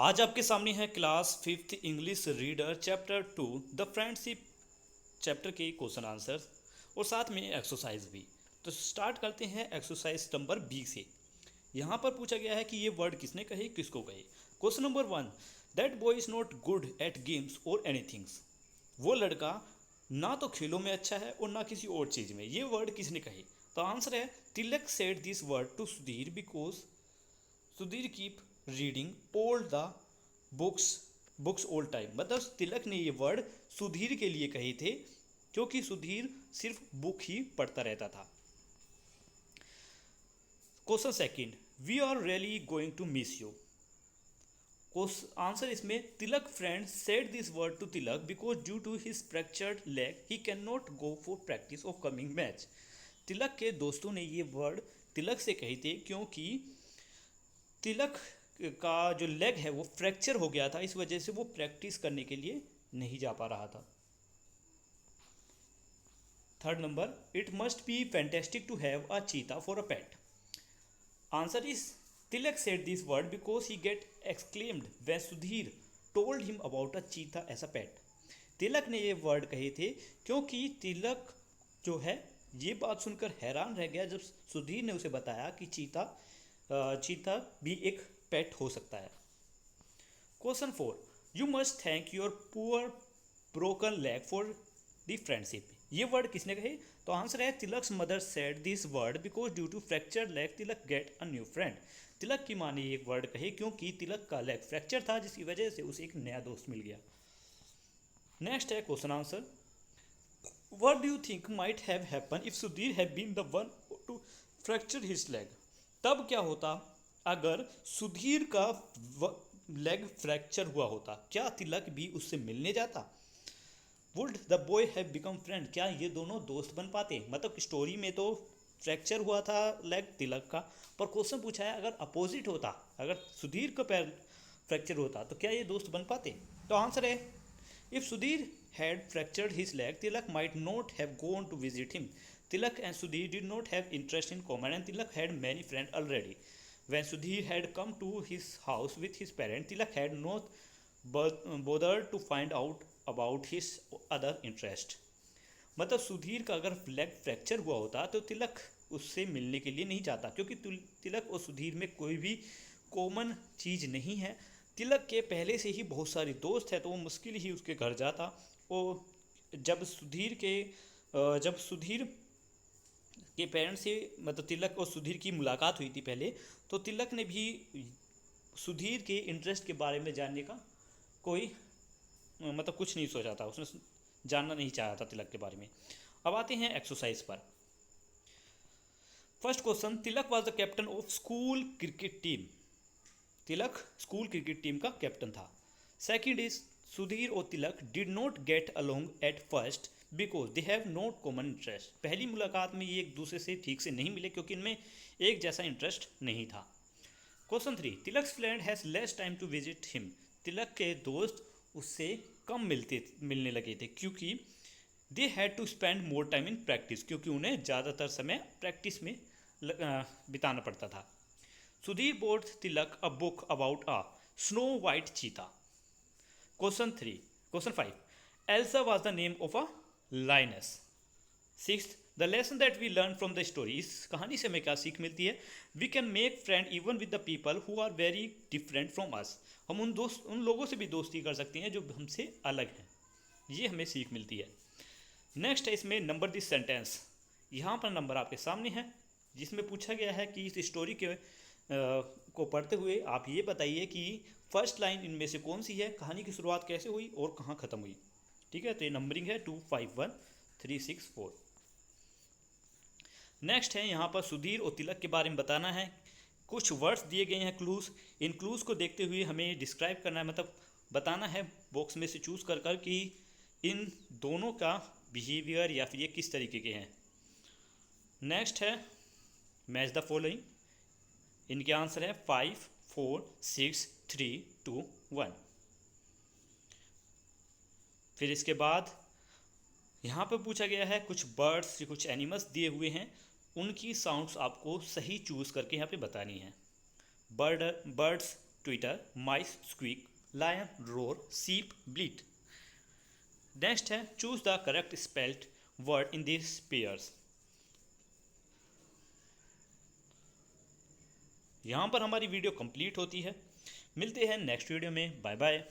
आज आपके सामने है class fifth English reader chapter 2 the friendship chapter के क्वेश्चन आंसर्स और साथ में एक्सरसाइज भी। तो स्टार्ट करते हैं एक्सरसाइज नंबर बी से। यहाँ पर पूछा गया है कि ये वर्ड किसने कहे, किसको कहे। Question number 1, that boy is not good at games और एनीथिंग्स। वो लड़का ना तो खेलों में अच्छा है और ना किसी और चीज़ में। ये वर्ड किसने कहे? तो आंसर है Tilak said this word to Sudhir because Sudhir keep reading all the books all time. मतलब तिलक ने ये वर्ड सुधीर के लिए कहे थे क्योंकि सुधीर सिर्फ बुक ही पढ़ता रहता था। Question second, we are really going to miss you. Answer इसमें Tilak friend said this word to Tilak because due to his fractured leg he can not go for practice of coming match. Tilak के दोस्तों ने ये word तिलक से कहे थे क्योंकि तिलक का जो लेग है वो फ्रैक्चर हो गया था, इस वजह से वो प्रैक्टिस करने के लिए नहीं जा पा रहा था। Third number, it must be fantastic to have a cheetah for a pet. Answer is Tilak said this word because he get exclaimed when Sudhir told him about a cheetah as अ पेट। तिलक ने ये वर्ड कहे थे क्योंकि तिलक जो है ये बात सुनकर हैरान रह गया जब सुधीर ने उसे बताया कि चीता भी एक पेट हो सकता है। Question 4, you must thank your poor broken leg for the friendship. ये वर्ड किसने कहे? तो आंसर है Tilak's mother said this word because due to fracture leg Tilak get a new friend. Tilak की माँ ने ये वर्ड कहे क्योंकि तिलक का लेग फ्रैक्चर था जिसकी वजह से उसे एक नया दोस्त मिल गया। नेक्स्ट है question answer, what do you think might have happen if Sudhir have been the one to fracture his leg. तब क्या होता अगर सुधीर का लेग फ्रैक्चर हुआ होता? क्या तिलक भी उससे मिलने जाता? Would the boy have become friend. क्या ये दोनों दोस्त बन पाते? मतलब स्टोरी में तो फ्रैक्चर हुआ था लेग तिलक का, पर क्वेश्चन पूछा है अगर अपोजिट होता, अगर सुधीर का पैर फ्रैक्चर होता तो क्या ये दोस्त बन पाते? तो आंसर है if Sudhir had fractured his leg, Tilak might not have gone to visit him. Tilak and Sudhir did not have interest in common and Tilak had many friends already. When Sudhir had come to his house with his parents, Tilak had not bothered to find out about his other interest. मतलब सुधीर का अगर leg fracture हुआ होता तो तिलक उससे मिलने के लिए नहीं जाता क्योंकि तिलक और सुधीर में कोई भी कॉमन चीज़ नहीं है। तिलक के पहले से ही बहुत सारे दोस्त हैं तो वो मुश्किल ही उसके घर जाता। और जब सुधीर के पेरेंट्स से मतलब तिलक और सुधीर की मुलाकात हुई थी पहले, तो तिलक ने भी सुधीर के इंटरेस्ट के बारे में जानने का कोई मतलब कुछ नहीं सोचा था, उसने जानना नहीं चाहा था तिलक के बारे में। अब आते हैं एक्सरसाइज पर। First question, Tilak was the captain of school cricket team. Tilak school cricket team का कैप्टन था। सेकंड इज सुधीर और Tilak did not get along at first because they have not common interest. पहली मुलाकात में ये एक दूसरे से ठीक से नहीं मिले क्योंकि इनमें एक जैसा इंटरेस्ट नहीं था। Question 3, Tilak's friend has less time to visit him. Tilak के दोस्त उससे कम मिलने लगे थे क्योंकि they had to spend more time in practice, क्योंकि उन्हें ज़्यादातर समय प्रैक्टिस में बिताना पड़ता था। Sudhir bought Tilak a book about a snow white cheetah. Question 5, Elsa was the name of a lioness. Sixth, the lesson that we learn from the story. इस कहानी से हमें क्या सीख मिलती है? We can make friend even with the people who are very different from us. हम उन लोगों से भी दोस्ती कर सकते हैं जो हमसे अलग हैं। ये हमें सीख मिलती है। नेक्स्ट है इसमें नंबर दिस सेंटेंस। यहाँ पर नंबर आपके सामने है जिसमें पूछा गया है कि इस स्टोरी के को पढ़ते हुए आप ये बताइए कि फर्स्ट लाइन इनमें से कौन सी है, कहानी की शुरुआत कैसे हुई और कहाँ ख़त्म हुई। ठीक है, तो ये नंबरिंग है 2 5 1 3 6 4। नेक्स्ट है यहाँ पर सुधीर और तिलक के बारे में बताना है। कुछ वर्ड्स दिए गए हैं क्लूज। इन क्लूज को देखते हुए हमें डिस्क्राइब करना है, मतलब बताना है बॉक्स में से चूज़ कर कि इन दोनों का बिहेवियर या फिर ये किस तरीके के हैं। नेक्स्ट है मैच द फॉलोइंग। इनके आंसर है 5 4 6 3 2 1। फिर इसके बाद यहाँ पर पूछा गया है कुछ बर्ड्स, कुछ एनिमल्स दिए हुए हैं, उनकी साउंड्स आपको सही चूज़ करके यहाँ पे बतानी है। Birds twitter, mice squeak, lion roar, sheep bleat. Next है choose the correct spelled word in this pairs. यहाँ पर हमारी वीडियो कंप्लीट होती है। मिलते हैं नेक्स्ट वीडियो में। Bye bye.